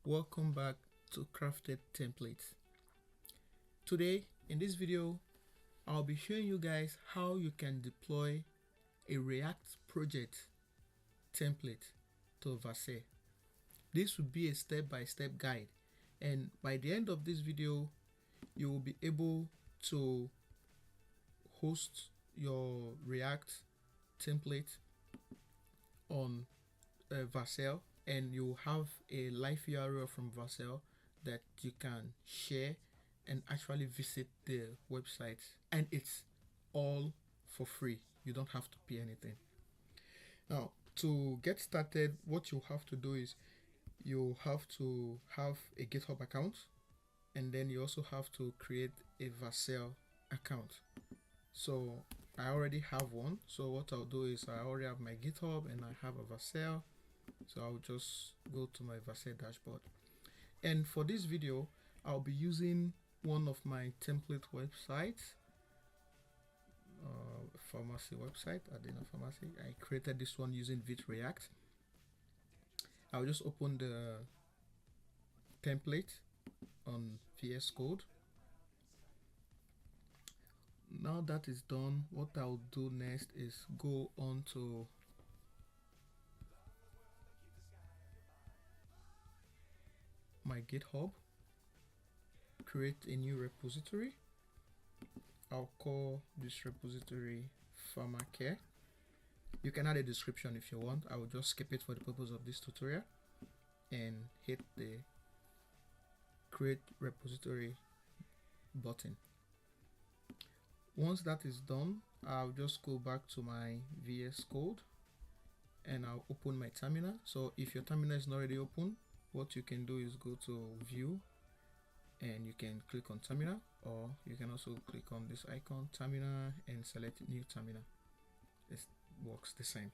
Welcome back to Crafted Templates. Today in this video I'll be showing you guys how you can deploy a React project template to Vercel. This will be a step-by-step guide, and by the end of this video you will be able to host your React template on Vercel, and you have a live URL from Vercel that you can share and actually visit the website, and it's all for free. You don't have to pay anything. Now, to get started, what you have to do is you have to have a GitHub account, and then you also have to create a Vercel account. So I already have one, so what I'll do is I already have my GitHub and I have a Vercel. So I'll just go to my Vercel dashboard, and for this video I'll be using one of my template websites, pharmacy website, Adena Pharmacy. I created this one using React. I'll just open the template on VS Code. Now that is done, what I'll do next is go on to my GitHub, create a new repository. I'll call this repository PharmaCare. You can add a description if you want. I will just skip it for the purpose of this tutorial and hit the create repository button. Once that is done, I'll just go back to my VS Code and I'll open my terminal. So if your terminal is not already open, what you can do is go to view and you can click on terminal, or you can also click on this icon terminal and select new terminal. It works the same.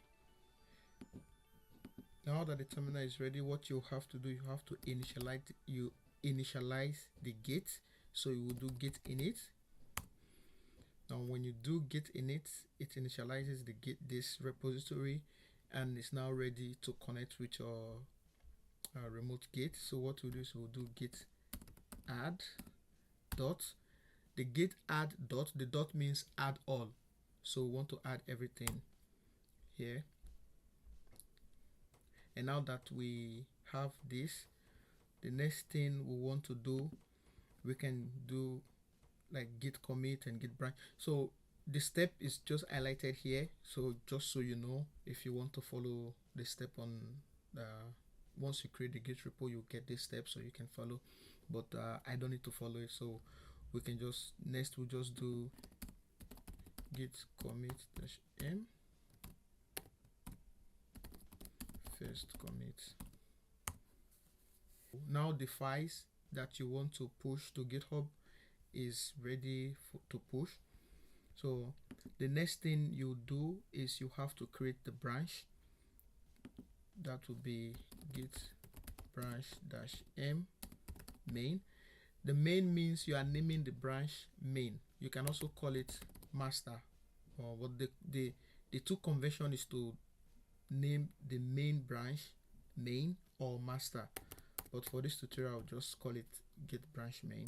Now that the terminal is ready, what you have to do, you have to initialize the git. So you will do git init. Now when you do git init, it initializes the git this repository and it's now ready to connect with your remote git. So what we'll do is we'll do git add dot. The git add dot, the dot means add all, so we want to add everything here. And now that we have this, the next thing we want to do, we can do like git commit and git branch. So the step is just highlighted here, so just so you know, if you want to follow the step on once you create the git repo, you get this step so you can follow, but I don't need to follow it, so we can just we'll just do git commit -m first commit. Now the files that you want to push to GitHub is ready to push. So the next thing you do is you have to create the branch. That will be git branch -m main. The main means you are naming the branch main. You can also call it master, or what the two convention is to name the main branch main or master, but for this tutorial I'll just call it git branch main.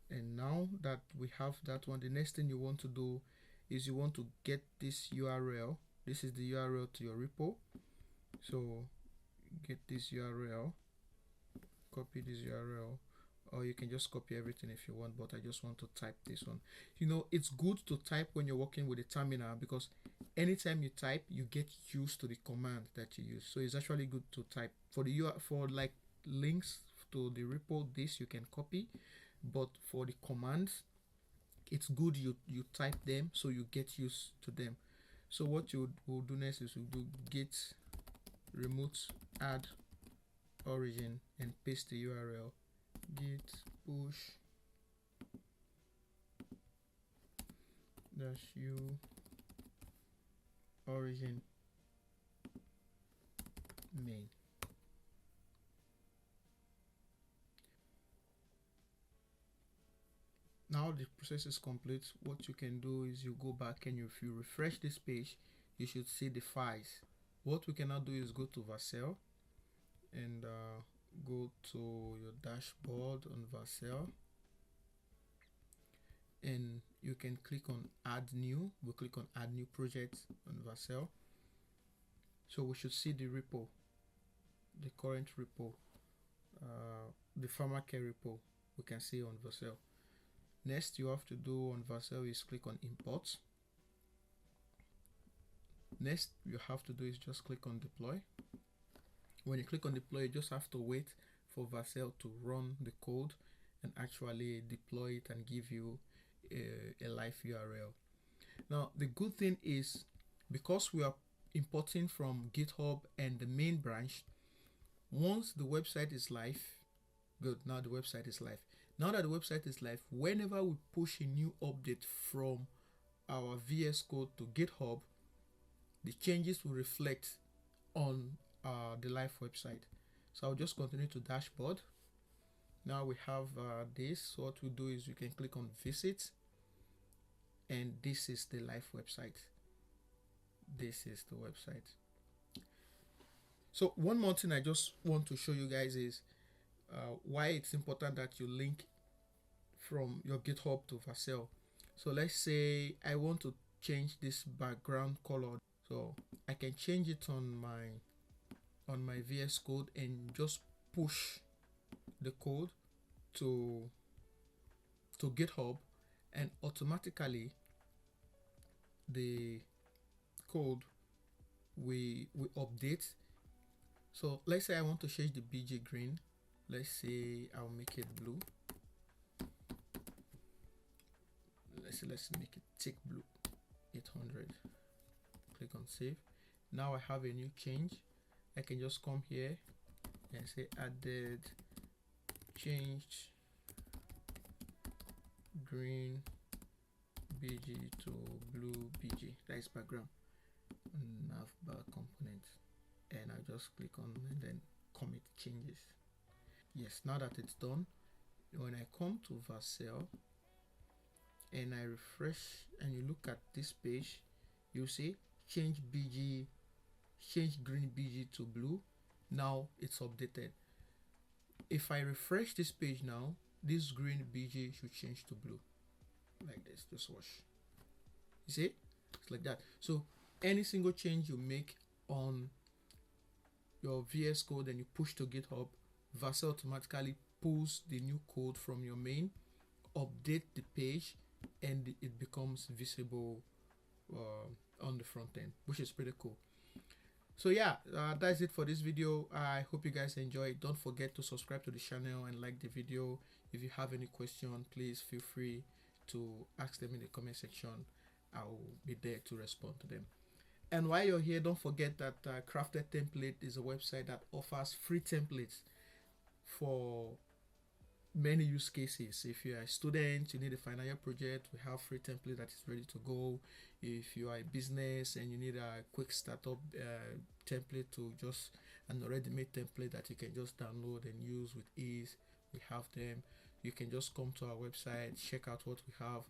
And now that we have that one, the next thing you want to do is you want to get this URL. This is the URL to your repo. So get this URL, copy this URL, or you can just copy everything if you want, but I just want to type this one. You know, it's good to type when you're working with a terminal, because anytime you type you get used to the command that you use. So it's actually good to type. For the for like links to the repo, this you can copy, but for the commands it's good you type them so you get used to them. So what you will do next is we'll do git remote add origin and paste the URL git push -u origin main. Now the process is complete. What you can do is you go back, and if you refresh this page you should see the files. What we can now do is go to Vercel and go to your dashboard on Vercel, and you can click on add new. We'll click on add new project on Vercel. So we should see the repo, the current repo, the farmer care repo we can see on Vercel. Next you have to do on Vercel is click on import. Next you have to do is just click on deploy. When you click on deploy, you just have to wait for Vercel to run the code and actually deploy it and give you a live URL. Now the good thing is, because we are importing from GitHub and the main branch, once the website is live, good, now the website is live. Now that the website is live, whenever we push a new update from our VS Code to GitHub, the changes will reflect on the live website. So I'll just continue to dashboard. Now we have this. So what we do is you can click on visit, and this is the live website. This is the website. So one more thing I just want to show you guys is why it's important that you link from your GitHub to Vercel. So let's say I want to change this background color, so I can change it on my VS Code and just push the code to GitHub, and automatically the code we update. So let's say I want to change the BG green. Let's say I'll make it blue. Let's make it thick blue, 800. Click on save. Now I have a new change. I can just come here and say added changed green BG to blue BG. That is background navbar component, and I just click on and then commit changes. Yes, now that it's done, when I come to Vercel and I refresh and you look at this page, you see change BG, change green BG to blue. Now it's updated. If I refresh this page now, this green BG should change to blue, like this. Just watch. You see, it's like that. So any single change you make on your VS Code and you push to GitHub, Vercel automatically pulls the new code from your main, update the page, and it becomes visible on the front end, which is pretty cool. So yeah, that's it for this video. I hope you guys enjoyed. Don't forget to subscribe to the channel and like the video. If you have any question, please feel free to ask them in the comment section. I'll be there to respond to them. And while you're here, don't forget that Crafted Template is a website that offers free templates for many use cases. If you are a student, you need a final year project, we have free template that is ready to go. If you are a business and you need a quick startup template to just an already made template that you can just download and use with ease, we have them. You can just come to our website, check out what we have.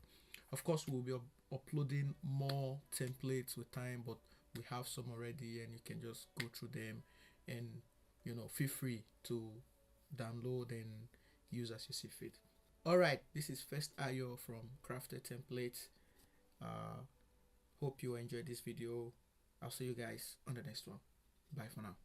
Of course, we'll be uploading more templates with time, but we have some already, and you can just go through them and, you know, feel free to download and use as you see fit. All right, this is First Ayo from Crafted Templates. Hope you enjoyed this video. I'll see you guys on the next one. Bye for now.